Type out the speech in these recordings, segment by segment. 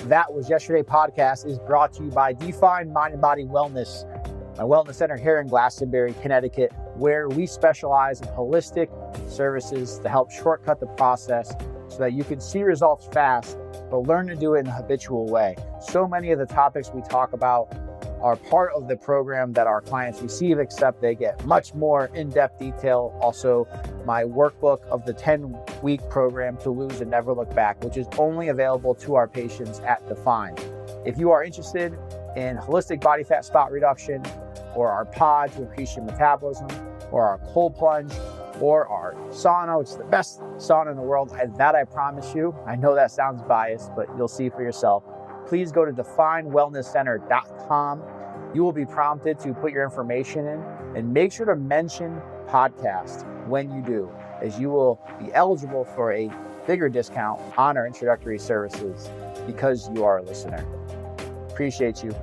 That Was Yesterday podcast is brought to you by Define Mind and Body Wellness, my wellness center here in Glastonbury, Connecticut, where we specialize in holistic services to help shortcut the process so that you can see results fast, but learn to do it in a habitual way. So many of the topics we talk about are part of the program that our clients receive, except they get much more in-depth detail. Also, my workbook of the 10-week program to lose and never look back, which is only available to our patients at Define. If you are interested in holistic body fat spot reduction, or our pod to increase your metabolism, or our cold plunge, or our sauna, which is the best sauna in the world, that I promise you. I know that sounds biased, but you'll see for yourself. Please go to definewellnesscenter.com. You will be prompted to put your information in and make sure to mention podcast when you do, as you will be eligible for a bigger discount on our introductory services because you are a listener. Appreciate you.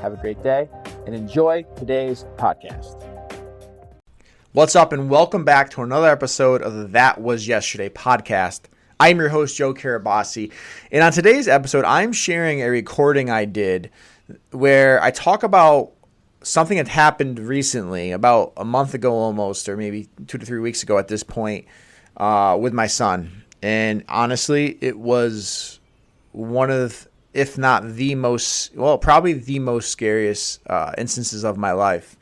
Have a great day and enjoy today's podcast. What's up, and welcome back to another episode of the That Was Yesterday podcast. I'm your host, Joe Carabase, and on today's episode, I'm sharing a recording I did where I talk about something that happened recently, about a month ago almost, or maybe 2 to 3 weeks ago at this point, with my son. And honestly, it was one of, if not the most, well, probably the most scariest instances of my life.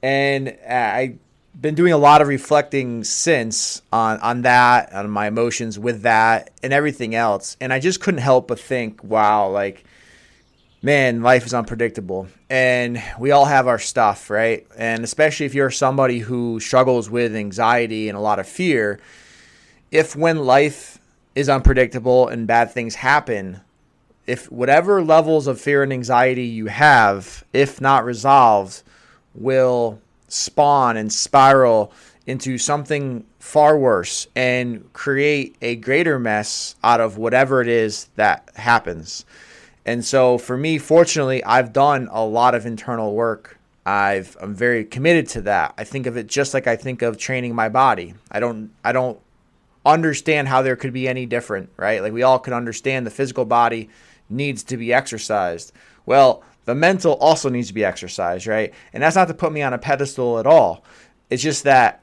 And I've been doing a lot of reflecting since on that, on my emotions with that and everything else. And I just couldn't help but think, wow, like, man, life is unpredictable. And we all have our stuff, right? And especially if you're somebody who struggles with anxiety and a lot of fear, if when life is unpredictable and bad things happen, if whatever levels of fear and anxiety you have, if not resolved, will spawn and spiral into something far worse and create a greater mess out of whatever it is that happens. And so for me, fortunately, I've done a lot of internal work. I'm very committed to that. I think of it just like I think of training my body. I don't understand how there could be any different, right? Like, we all can understand the physical body needs to be exercised. Well, the mental also needs to be exercised, right? And that's not to put me on a pedestal at all. It's just that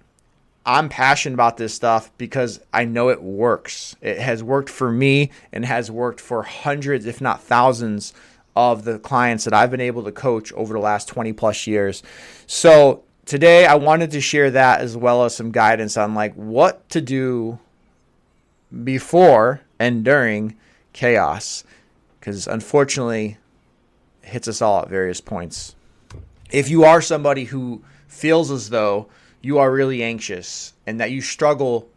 I'm passionate about this stuff because I know it works. It has worked for me and has worked for hundreds, if not thousands, of the clients that I've been able to coach over the last 20 plus years. So today I wanted to share that, as well as some guidance on like what to do before and during chaos, because unfortunately it hits us all at various points. If you are somebody who feels as though you are really anxious and that you struggle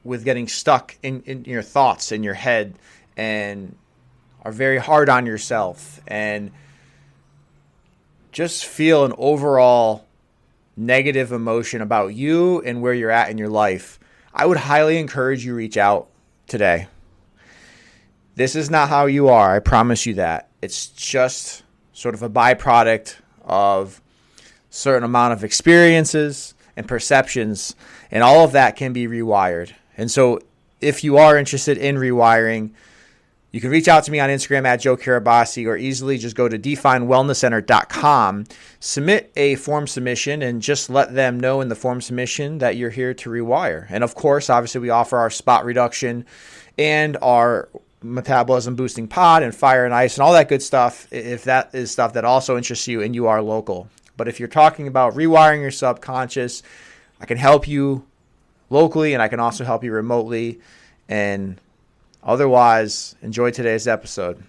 with getting stuck in your thoughts in your head and are very hard on yourself and just feel an overall negative emotion about you and where you're at in your life, I would highly encourage you reach out today. This is not how you are. I promise you that. It's just sort of a byproduct of certain amount of experiences and perceptions, and all of that can be rewired. And so if you are interested in rewiring, you can reach out to me on Instagram at Joe Carabase, or easily just go to definewellnesscenter.com, submit a form submission, and just let them know in the form submission that you're here to rewire. And of course, obviously, we offer our spot reduction and our metabolism boosting pod and fire and ice and all that good stuff, if that is stuff that also interests you and you are local. But if you're talking about rewiring your subconscious, I can help you locally, and I can also help you remotely. And otherwise, enjoy today's episode.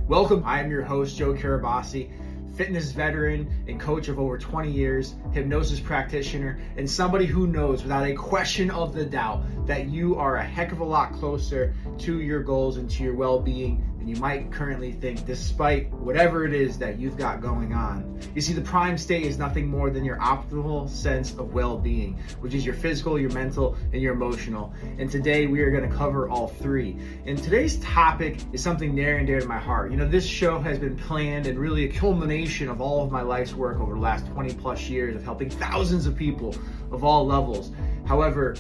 Welcome. I am your host, Joe Carabase, fitness veteran and coach of over 20 years, hypnosis practitioner, and somebody who knows without a question of the doubt that you are a heck of a lot closer to your goals and to your well-being than you might currently think, despite whatever it is that you've got going on. You see, the prime state is nothing more than your optimal sense of well-being, which is your physical, your mental, and your emotional. And today we are going to cover all three. And today's topic is something near and dear to my heart. You know, this show has been planned and really a culmination of all of my life's work over the last 20 plus years of helping thousands of people of all levels. However,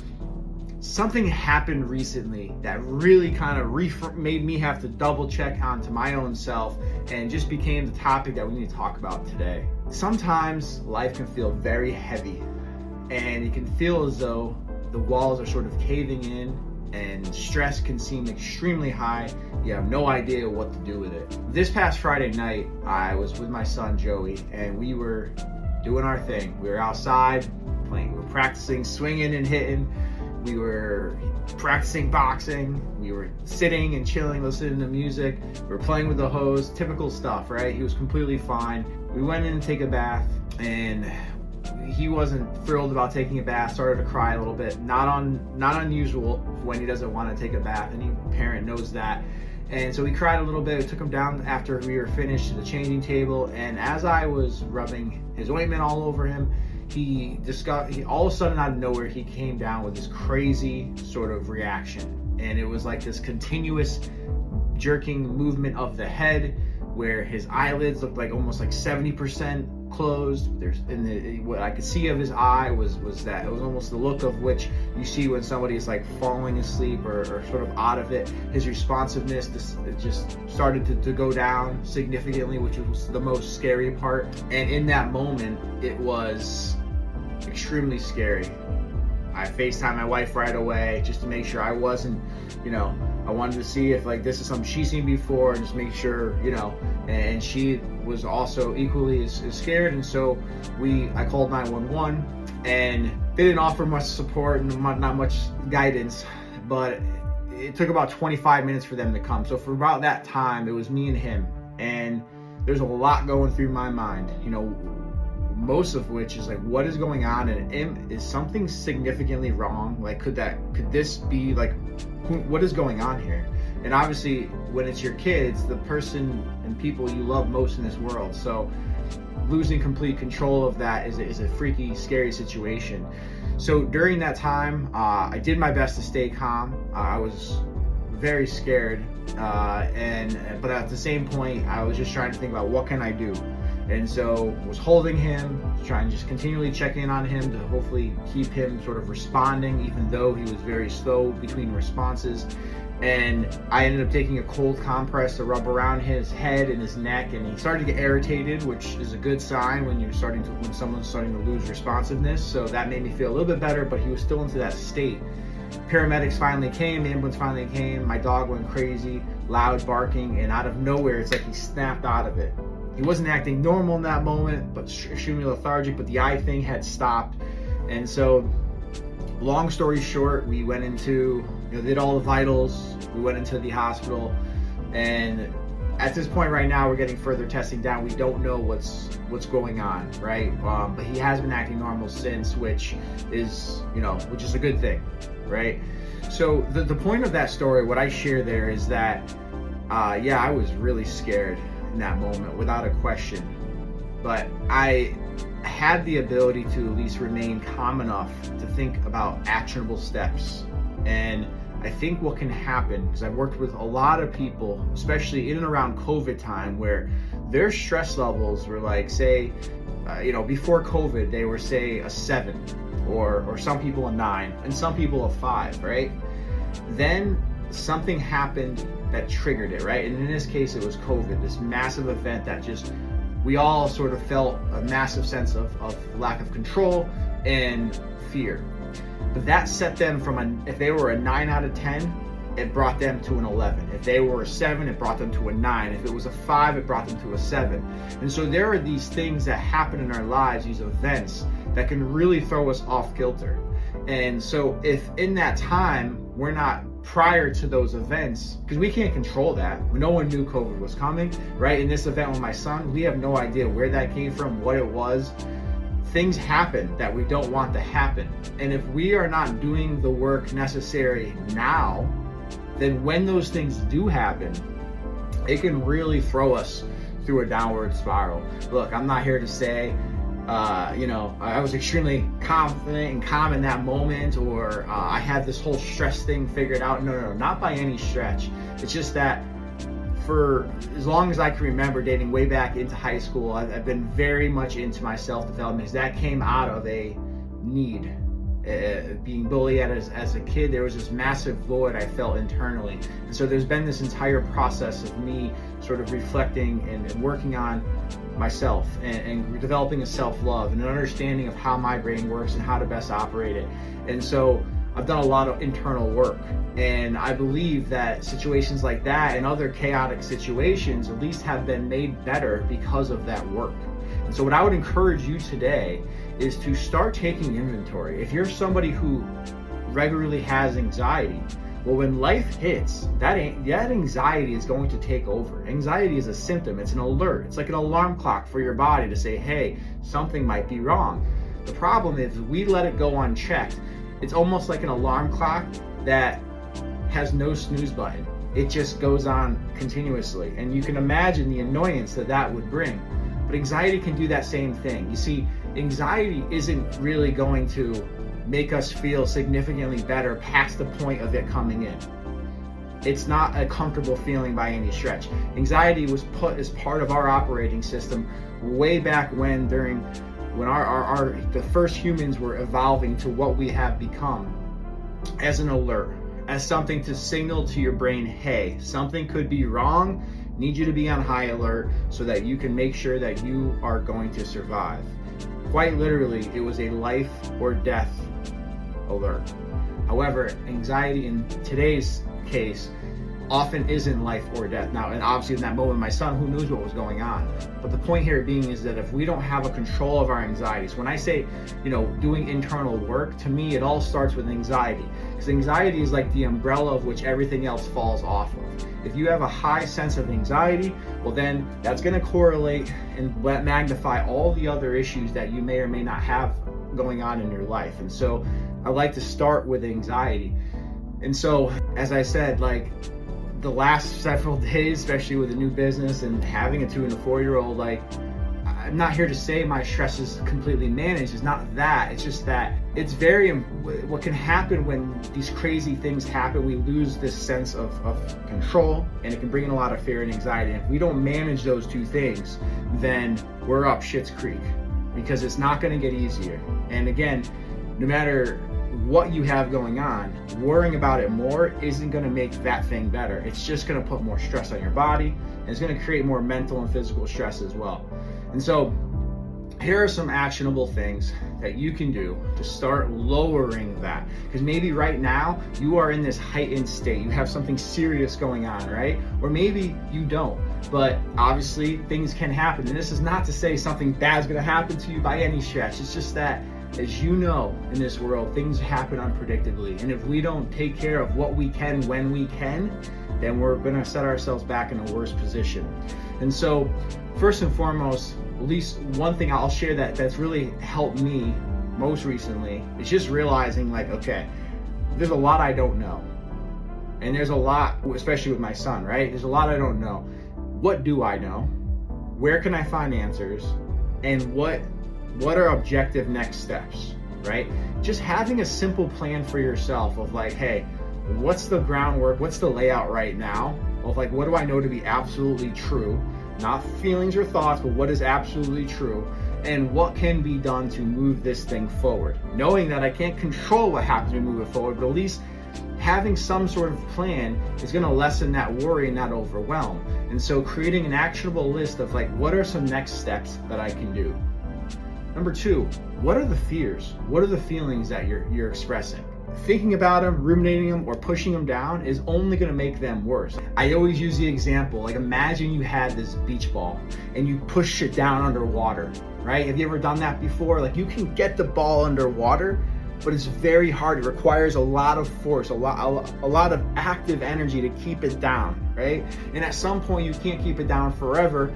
something happened recently that really kind of made me have to double check onto my own self, and just became the topic that we need to talk about today. Sometimes life can feel very heavy, and it can feel as though the walls are sort of caving in, and stress can seem extremely high. You have no idea what to do with it. This past Friday night, I was with my son Joey, and we were doing our thing. We were outside playing, we were practicing swinging and hitting. We were practicing boxing. We were sitting and chilling, listening to music. We were playing with the hose, typical stuff, right? He was completely fine. We went in to take a bath, and he wasn't thrilled about taking a bath, started to cry a little bit. Not unusual when he doesn't want to take a bath. Any parent knows that. And so he cried a little bit. We took him down after we were finished to the changing table, and as I was rubbing his ointment all over him, he all of a sudden out of nowhere, he came down with this crazy sort of reaction. And it was like this continuous jerking movement of the head, where his eyelids looked like almost like 70% closed. What I could see of his eye was that it was almost the look of which you see when somebody is like falling asleep or sort of out of it. His responsiveness it just started to go down significantly, which was the most scary part. And in that moment, it was extremely scary. I FaceTimed my wife right away just to make sure I wasn't, I wanted to see if like this is something she's seen before, and just make sure, and she was also equally as scared. And so I called 911, and they didn't offer much support and not much guidance, but it took about 25 minutes for them to come. So for about that time, it was me and him, and there's a lot going through my mind, most of which is like, what is going on, and is something significantly wrong? Like, could this be like, what is going on here? And obviously, when it's your kids, the person and people you love most in this world, so losing complete control of that is a freaky, scary situation. So during that time, I did my best to stay calm. I was very scared, but at the same point, I was just trying to think about what can I do. And so was holding him, trying to just continually check in on him to hopefully keep him sort of responding, even though he was very slow between responses. And I ended up taking a cold compress to rub around his head and his neck, and he started to get irritated, which is a good sign when someone's starting to lose responsiveness. So that made me feel a little bit better, but he was still into that state. Paramedics finally came, the ambulance finally came, my dog went crazy, loud barking, and out of nowhere, it's like he snapped out of it. He wasn't acting normal in that moment, but extremely lethargic, but the eye thing had stopped. And so, long story short, we went into, did all the vitals, we went into the hospital, and at this point right now, we're getting further testing down. We don't know what's going on, right? But he has been acting normal since, which is a good thing, right? So the point of that story, what I share there is that, I was really scared in that moment, without a question, but I had the ability to at least remain calm enough to think about actionable steps. And I think what can happen, because I've worked with a lot of people, especially in and around COVID time, where their stress levels were like, say, before COVID, they were, say, a 7, or some people a 9, and some people a 5, right? Then something happened that triggered it, right? And in this case, it was COVID, this massive event that we all sort of felt a massive sense of lack of control and fear. But that set them from if they were a 9 out of 10, it brought them to an 11. If they were a 7, it brought them to a 9. If it was a 5, it brought them to a 7. And so there are these things that happen in our lives, these events that can really throw us off kilter. And so if in that time, we're not prior to those events, because we can't control that. No one knew COVID was coming, right? In this event with my son, we have no idea where that came from, what it was. Things happen that we don't want to happen. And if we are not doing the work necessary now, then when those things do happen, it can really throw us through a downward spiral. Look, I'm not here to say, I was extremely confident and calm in that moment, or I had this whole stress thing figured out. No, not by any stretch. It's just that for as long as I can remember, dating way back into high school, I've been very much into my self-development. That came out of a need, being bullied as a kid, there was this massive void I felt internally. And so there's been this entire process of me sort of reflecting and working on myself and developing a self-love and an understanding of how my brain works and how to best operate it. And so I've done a lot of internal work, and I believe that situations like that and other chaotic situations at least have been made better because of that work. And so what I would encourage you today is to start taking inventory. If you're somebody who regularly has anxiety, well, when life hits, that anxiety is going to take over. Anxiety is a symptom, it's an alert. It's like an alarm clock for your body to say, hey, something might be wrong. The problem is we let it go unchecked. It's almost like an alarm clock that has no snooze button. It just goes on continuously. And you can imagine the annoyance that would bring. But anxiety can do that same thing. You see, anxiety isn't really going to make us feel significantly better past the point of it coming in. It's not a comfortable feeling by any stretch. Anxiety was put as part of our operating system way back when the first humans were evolving to what we have become, as an alert, as something to signal to your brain, hey, something could be wrong, need you to be on high alert so that you can make sure that you are going to survive. Quite literally, it was a life or death alert. However, anxiety in today's case often isn't life or death. Now, and obviously in that moment, my son, who knows what was going on? But the point here being is that if we don't have a control of our anxieties, when I say, doing internal work, to me, it all starts with anxiety. Because anxiety is like the umbrella of which everything else falls off of. If you have a high sense of anxiety, well then that's gonna correlate and magnify all the other issues that you may or may not have going on in your life. And so I like to start with anxiety. And so, as I said, like the last several days, especially with a new business and having a 2 and a 4-year-old, like I'm not here to say my stress is completely managed. It's not that. It's just that it's what can happen when these crazy things happen, we lose this sense of control, and it can bring in a lot of fear and anxiety. And if we don't manage those two things, then we're up shit's creek, because it's not going to get easier. And again, no matter what you have going on, worrying about it more isn't going to make that thing better. It's just going to put more stress on your body, and it's going to create more mental and physical stress as well. And so here are some actionable things that you can do to start lowering that. Because maybe right now you are in this heightened state, you have something serious going on, right? Or maybe you don't, but obviously things can happen. And this is not to say something bad is going to happen to you by any stretch. It's just that, as you know, in this world, things happen unpredictably. And if we don't take care of what we can when we can, then we're going to set ourselves back in a worse position. And so, first and foremost, at least one thing I'll share that's really helped me most recently is just realizing, like, okay, there's a lot I don't know. And there's a lot, especially with my son, right? There's a lot I don't know. What do I know? Where can I find answers? And what are objective next steps, right? Just having a simple plan for yourself of like, hey, what's the groundwork? What's the layout right now? Of like, what do I know to be absolutely true? Not feelings or thoughts, but what is absolutely true? And what can be done to move this thing forward? Knowing that I can't control what happens when we move it forward, but at least having some sort of plan is going to lessen that worry and that overwhelm. And so creating an actionable list of like, what are some next steps that I can do? Number 2, what are the fears? What are the feelings that you're expressing? Thinking about them, ruminating them, or pushing them down is only going to make them worse. I always use the example, like imagine you had this beach ball and you push it down underwater, right? Have you ever done that before? Like you can get the ball underwater, but it's very hard. It requires a lot of force, a lot of active energy to keep it down, right? And at some point you can't keep it down forever.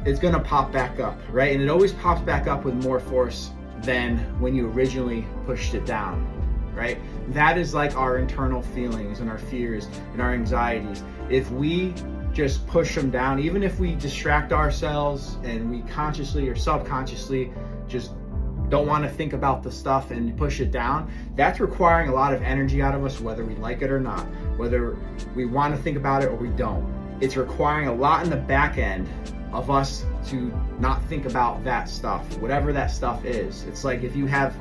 It's gonna pop back up, right? And it always pops back up with more force than when you originally pushed it down, right? That is like our internal feelings and our fears and our anxieties. If we just push them down, even if we distract ourselves and we consciously or subconsciously just don't want to think about the stuff and push it down, that's requiring a lot of energy out of us, whether we like it or not, whether we want to think about it or we don't. It's requiring a lot in the back end of us to not think about that stuff, whatever that stuff is. It's like if you have,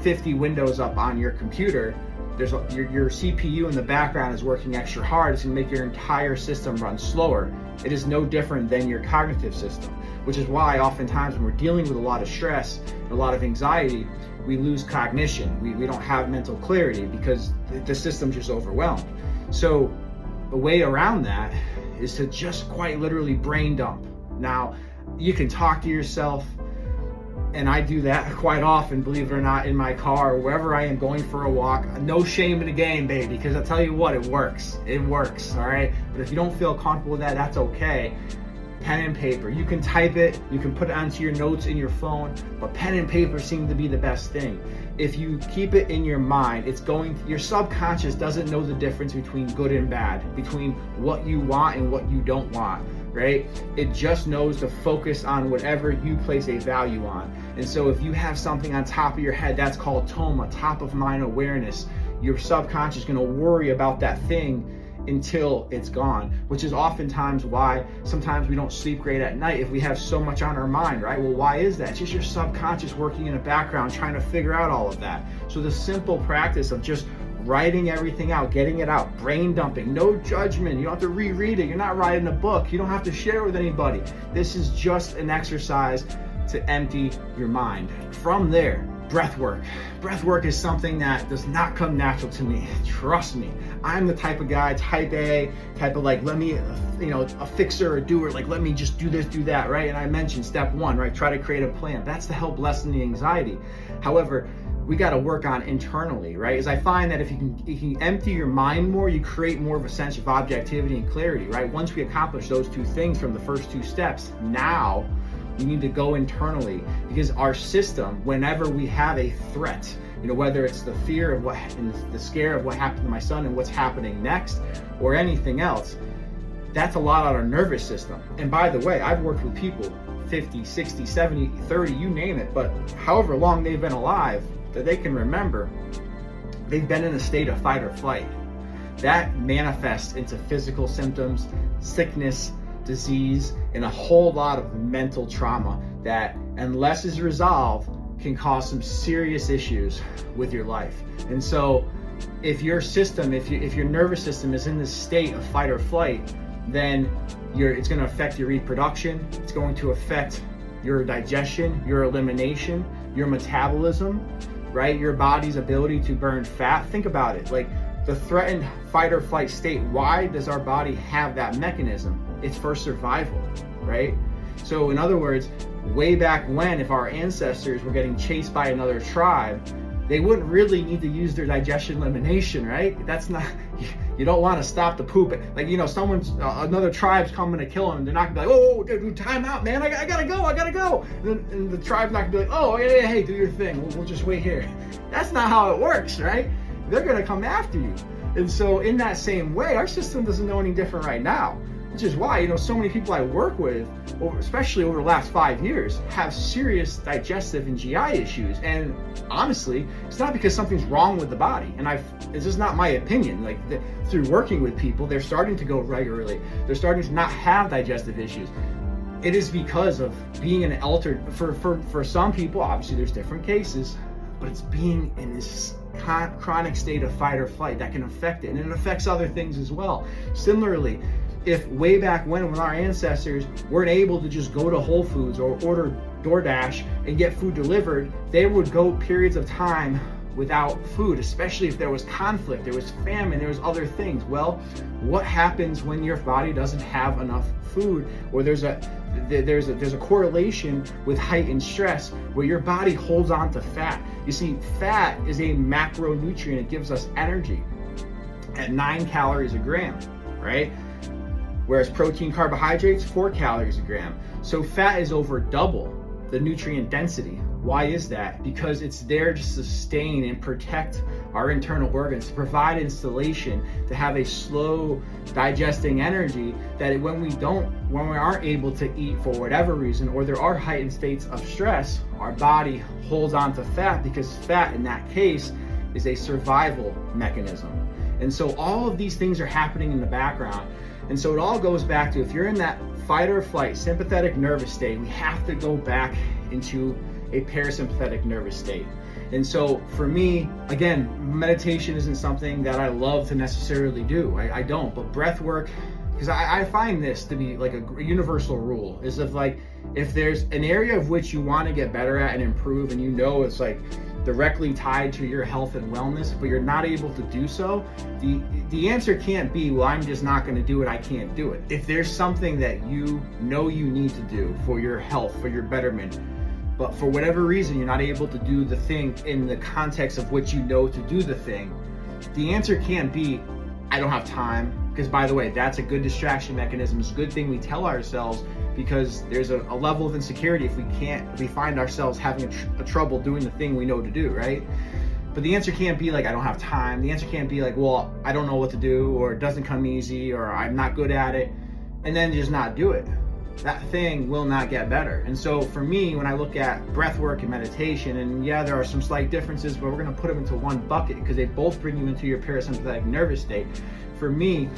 50 windows up on your computer, your CPU in the background is working extra hard. It's going to make your entire system run slower. It is no different than your cognitive system, which is why oftentimes when we're dealing with a lot of stress and a lot of anxiety, we lose cognition. We don't have mental clarity because the system's just overwhelmed. So a way around that is to just quite literally brain dump. Now, you can talk to yourself, and I do that quite often, believe it or not, in my car or wherever I am going for a walk. No shame in the game, baby, because I'll tell you what, it works. It works, all right? But if you don't feel comfortable with that, that's okay. Pen and paper. You can type it, you can put it onto your notes in your phone, but pen and paper seem to be the best thing. If you keep it in your mind, your subconscious doesn't know the difference between good and bad, between what you want and what you don't want, right? It just knows to focus on whatever you place a value on. And so if you have something on top of your head, that's called TOMA, top of mind awareness. Your subconscious is going to worry about that thing until it's gone, which is oftentimes why sometimes we don't sleep great at night if we have so much on our mind, right? Well, why is that? It's just your subconscious working in the background trying to figure out all of that. So the simple practice of just writing everything out, getting it out, brain dumping, no judgment. You don't have to reread it. You're not writing a book. You don't have to share it with anybody. This is just an exercise to empty your mind. From there, breath work. Breath work is something that does not come natural to me. Trust me. I'm the type of guy, type A, type of like, let me, a fixer or doer, like, let me just do this, do that, right? And I mentioned step one, right? Try to create a plan. That's to help lessen the anxiety. However, we got to work on internally, right? As I find that if you can empty your mind more, you create more of a sense of objectivity and clarity, right? Once we accomplish those two things from the first two steps, now we need to go internally, because our system, whenever we have a threat, whether it's the fear of and the scare of what happened to my son and what's happening next, or anything else, that's a lot on our nervous system. And by the way, I've worked with people 50, 60, 70, 30, you name it, but however long they've been alive that they can remember, they've been in a state of fight or flight. That manifests into physical symptoms, sickness, disease, and a whole lot of mental trauma that, unless is resolved, can cause some serious issues with your life. And so if your system, if your nervous system is in this state of fight or flight, then it's going to affect your reproduction, it's going to affect your digestion, your elimination, your metabolism, right? Your body's ability to burn fat. Think about it, like the threatened fight or flight state, why does our body have that mechanism? It's for survival, right? So in other words, way back when, if our ancestors were getting chased by another tribe, they wouldn't really need to use their digestion elimination, right? That's not, you don't want to stop the poop. Like, another tribe's coming to kill them, and they're not gonna be like, oh, dude, time out, man, I gotta go. And the tribe's not gonna be like, oh, yeah, hey, do your thing, we'll just wait here. That's not how it works, right? They're gonna come after you. And so in that same way, our system doesn't know any different right now, which is why, so many people I work with, especially over the last 5 years, have serious digestive and GI issues. And honestly, it's not because something's wrong with the body. And it's just not my opinion. Like, through working with people, they're starting to go regularly. They're starting to not have digestive issues. It is because of being an altered, for some people, obviously there's different cases, but it's being in this chronic state of fight or flight that can affect it. And it affects other things as well. Similarly, if way back when our ancestors weren't able to just go to Whole Foods or order DoorDash and get food delivered, they would go periods of time without food, especially if there was conflict, there was famine, there was other things. Well, what happens when your body doesn't have enough food, or there's a correlation with heightened stress where your body holds on to fat? You see, fat is a macronutrient. It gives us energy at 9 calories a gram, right? Whereas protein, carbohydrates, 4 calories a gram. So fat is over double the nutrient density. Why is that? Because it's there to sustain and protect our internal organs, to provide insulation, to have a slow digesting energy that when we aren't able to eat for whatever reason, or there are heightened states of stress, our body holds on to fat, because fat in that case is a survival mechanism. And so all of these things are happening in the background. And so it all goes back to, if you're in that fight or flight sympathetic nervous state, we have to go back into a parasympathetic nervous state. And so for me, again, meditation isn't something that I love to necessarily do. I don't, but breath work, because I find this to be like a universal rule, is if there's an area of which you want to get better at and improve, and you know it's like directly tied to your health and wellness, but you're not able to do so, the answer can't be, well, I'm just not going to do it, I can't do it. If there's something that you know you need to do for your health, for your betterment, but for whatever reason you're not able to do the thing in the context of which you know to do the thing, the answer can't be, I don't have time. Because by the way, that's a good distraction mechanism. It's a good thing we tell ourselves, because there's a level of insecurity if we find ourselves having a trouble doing the thing we know to do, right? But the answer can't be like, I don't have time. The answer can't be like, well, I don't know what to do, or it doesn't come easy, or I'm not good at it, and then just not do it. That thing will not get better. And so for me, when I look at breath work and meditation, and yeah, there are some slight differences, but we're going to put them into one bucket because they both bring you into your parasympathetic nervous state. For me,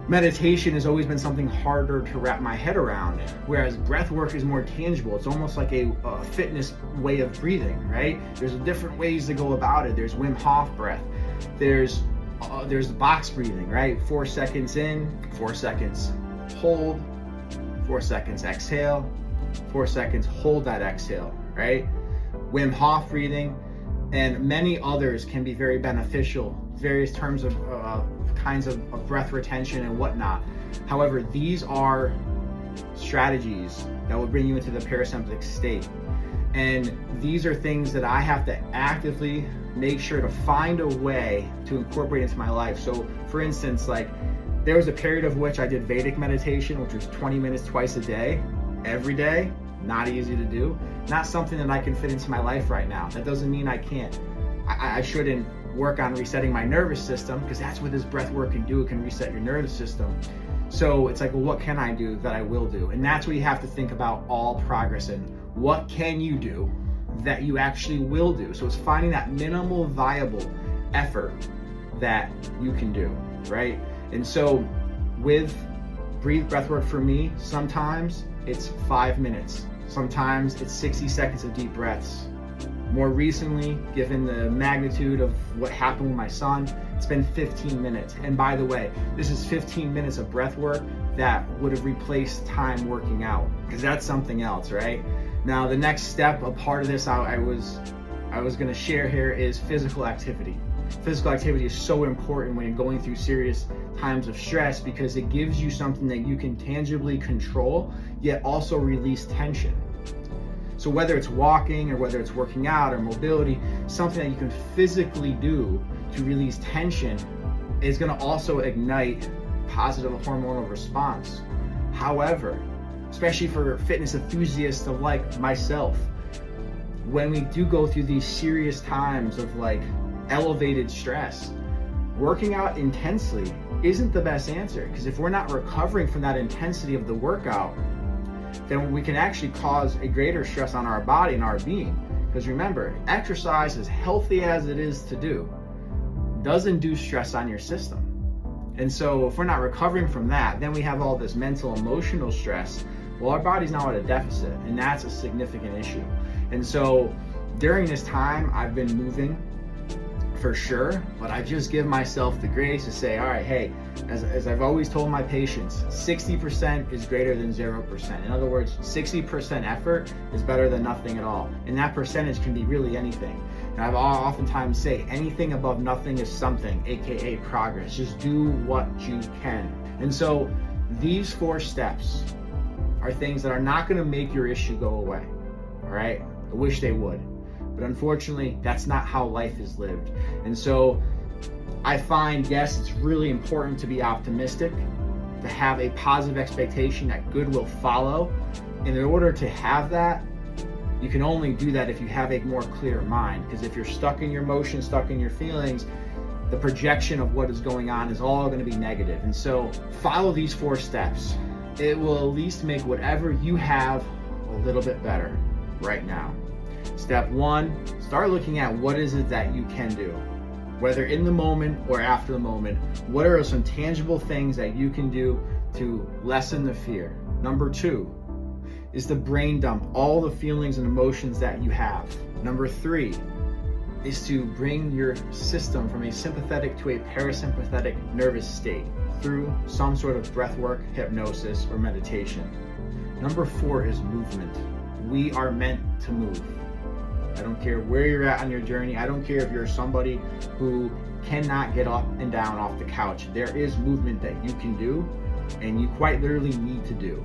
meditation has always been something harder to wrap my head around, whereas breath work is more tangible. It's almost like a fitness way of breathing, right? There's different ways to go about it. There's Wim Hof breath. There's box breathing, right? 4 seconds in, 4 seconds hold, 4 seconds exhale, 4 seconds hold that exhale, right? Wim Hof breathing and many others can be very beneficial, various terms of kinds of breath retention and whatnot. However, these are strategies that will bring you into the parasympathetic state. And these are things that I have to actively make sure to find a way to incorporate into my life. So for instance, like there was a period of which I did Vedic meditation, which was 20 minutes twice a day, every day. Not easy to do. Not something that I can fit into my life right now. That doesn't mean I can't. I shouldn't work on resetting my nervous system, because that's what this breath work can do. It can reset your nervous system. So it's like, well, what can I do that I will do? And that's what you have to think about all progress in. What can you do that you actually will do? So it's finding that minimal viable effort that you can do, right? And so with breath work for me, sometimes it's 5 minutes. Sometimes it's 60 seconds of deep breaths. More recently, given the magnitude of what happened with my son, it's been 15 minutes. And by the way, this is 15 minutes of breath work that would have replaced time working out, because that's something else, right? Now, the next step, a part of this I was going to share here, is physical activity. Physical activity is so important when you're going through serious times of stress, because it gives you something that you can tangibly control, yet also release tension. So whether it's walking or whether it's working out or mobility, something that you can physically do to release tension is going to also ignite positive hormonal response. However, especially for fitness enthusiasts like myself, when we do go through these serious times of like elevated stress, working out intensely isn't the best answer, because if we're not recovering from that intensity of the workout, then we can actually cause a greater stress on our body and our being. Because remember, exercise, as healthy as it is to do, does induce stress on your system. And so if we're not recovering from that, then we have all this mental, emotional stress. Well, our body's now at a deficit, and that's a significant issue. And so during this time, I've been moving for sure, but I just give myself the grace to say, all right, hey, as I've always told my patients, 60% is greater than 0%. In other words, 60% effort is better than nothing at all. And that percentage can be really anything. And I've oftentimes say anything above nothing is something, AKA progress. Just do what you can. And so these 4 steps are things that are not going to make your issue go away. All right? I wish they would. But unfortunately, that's not how life is lived. And so I find, yes, it's really important to be optimistic, to have a positive expectation that good will follow. And in order to have that, you can only do that if you have a more clear mind. Because if you're stuck in your emotions, stuck in your feelings, the projection of what is going on is all going to be negative. And so follow these 4 steps. It will at least make whatever you have a little bit better right now. Step 1, start looking at what is it that you can do, whether in the moment or after the moment. What are some tangible things that you can do to lessen the fear? Number 2, is to brain dump all the feelings and emotions that you have. Number 3 is to bring your system from a sympathetic to a parasympathetic nervous state through some sort of breath work, hypnosis, or meditation. Number 4 is movement. We are meant to move. I don't care where you're at on your journey. I don't care if you're somebody who cannot get up and down off the couch. There is movement that you can do, and you quite literally need to do,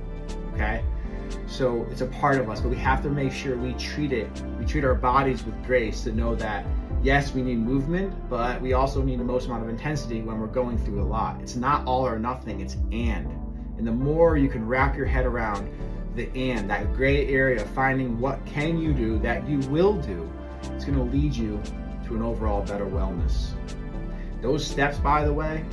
okay? So it's a part of us, but we have to make sure we treat our bodies with grace to know that, yes, we need movement, but we also need the most amount of intensity when we're going through a lot. It's not all or nothing, it's and. And the more you can wrap your head around the and, that gray area of finding what can you do that you will do, it's going to lead you to an overall better wellness. Those steps, by the way,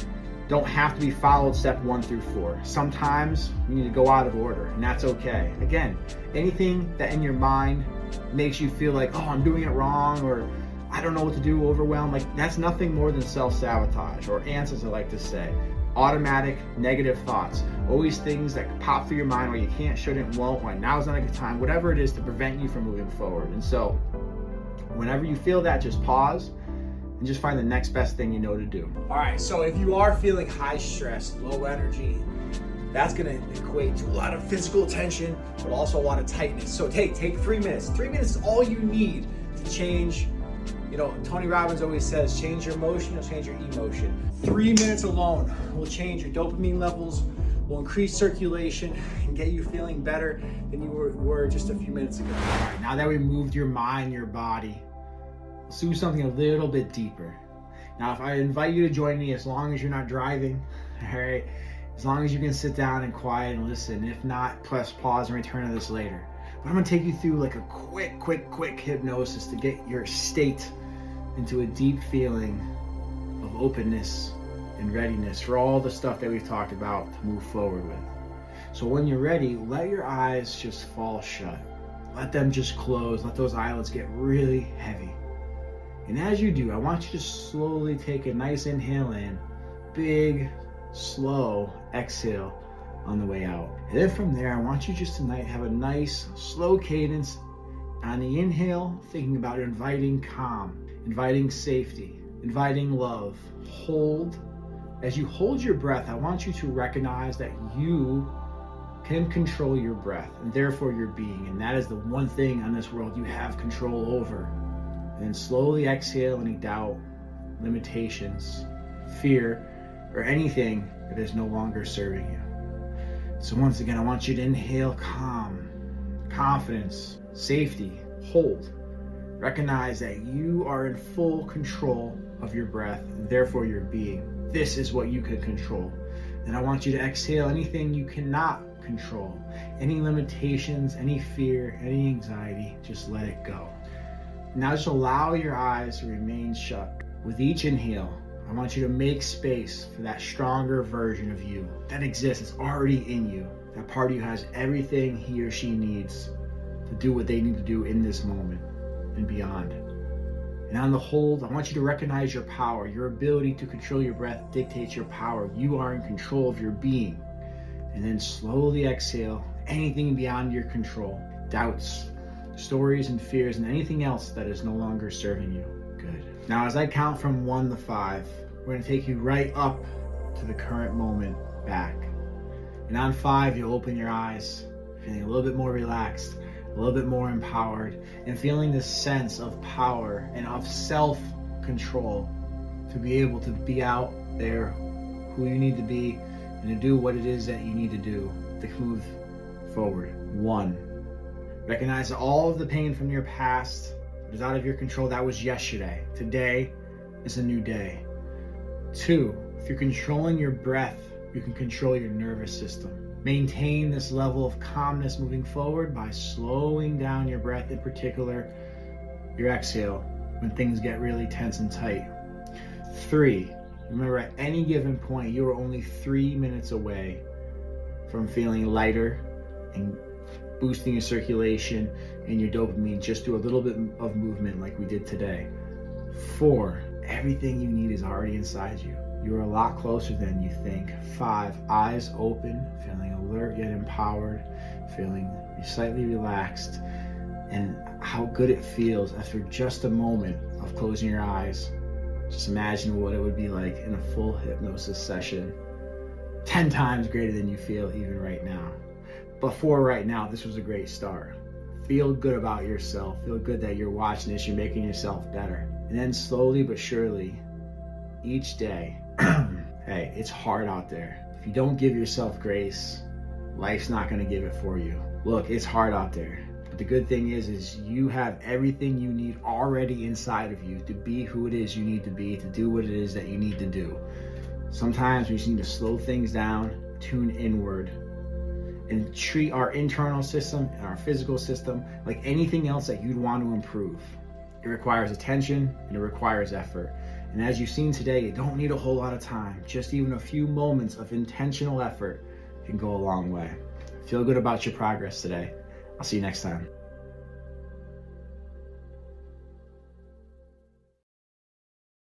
don't have to be followed step 1 through 4. Sometimes you need to go out of order, and that's okay. Again, anything that in your mind makes you feel like, oh, I'm doing it wrong, or I don't know what to do, overwhelmed, like that's nothing more than self-sabotage, or ants, as I like to say. Automatic negative thoughts, always things that pop through your mind where you can't, shouldn't, won't, why now's not a good time, whatever it is to prevent you from moving forward. And so whenever you feel that, just pause and just find the next best thing you know to do. All right, so if you are feeling high stress, low energy, that's gonna equate to a lot of physical tension, but also a lot of tightness. So take 3 minutes. 3 minutes is all you need to change. You know, Tony Robbins always says, change your emotion, you'll change your emotion. 3 minutes alone will change your dopamine levels, will increase circulation, and get you feeling better than you were just a few minutes ago. All right, now that we moved your mind, your body, let's do something a little bit deeper. Now, if I invite you to join me, as long as you're not driving, all right, as long as you can sit down and quiet and listen. If not, press pause and return to this later. But I'm gonna take you through like a quick hypnosis to get your state into a deep feeling of openness and readiness for all the stuff that we've talked about to move forward with. So when you're ready, let your eyes just fall shut. Let them just close. Let those eyelids get really heavy. And as you do, I want you to slowly take a nice inhale in, big, slow exhale on the way out. And then from there, I want you just tonight have a nice, slow cadence on the inhale, thinking about inviting calm, inviting safety, inviting love. Hold. As you hold your breath, I want you to recognize that you can control your breath and therefore your being. And that is the one thing on this world you have control over. And then slowly exhale any doubt, limitations, fear, or anything that is no longer serving you. So once again, I want you to inhale calm, confidence, safety, hold. Recognize that you are in full control of your breath, and therefore your being. This is what you can control. And I want you to exhale anything you cannot control. Any limitations, any fear, any anxiety, just let it go. Now just allow your eyes to remain shut. With each inhale, I want you to make space for that stronger version of you that exists. It's already in you. That part of you has everything he or she needs to do what they need to do in this moment and beyond. And on the hold, I want you to recognize your power. Your ability to control your breath dictates your power. You are in control of your being. And then slowly exhale anything beyond your control. Doubts, stories and fears, and anything else that is no longer serving you. Good. Now, as I count from 1 to 5, we're going to take you right up to the current moment back. And on 5, you'll open your eyes, feeling a little bit more relaxed, a little bit more empowered, and feeling this sense of power and of self-control to be able to be out there who you need to be and to do what it is that you need to do to move forward. 1, recognize that all of the pain from your past is out of your control. That was yesterday. Today is a new day. 2, if you're controlling your breath, you can control your nervous system. Maintain this level of calmness moving forward by slowing down your breath, in particular your exhale, when things get really tense and tight. 3, remember at any given point, you are only 3 minutes away from feeling lighter and boosting your circulation and your dopamine just through a little bit of movement like we did today. 4, everything you need is already inside you. You're a lot closer than you think. 5, eyes open, feeling a alert yet empowered, feeling slightly relaxed, and how good it feels after just a moment of closing your eyes. Just imagine what it would be like in a full hypnosis session, 10 times greater than you feel even right now. But for right now, this was a great start. Feel good about yourself. Feel good that you're watching this, you're making yourself better. And then slowly but surely, each day, hey, it's hard out there. If you don't give yourself grace, life's not gonna give it for you. Look, it's hard out there. But the good thing is you have everything you need already inside of you to be who it is you need to be, to do what it is that you need to do. Sometimes we just need to slow things down, tune inward, and treat our internal system and our physical system like anything else that you'd want to improve. It requires attention and it requires effort. And as you've seen today, you don't need a whole lot of time. Just even a few moments of intentional effort can go a long way. Feel good about your progress today. I'll see you next time.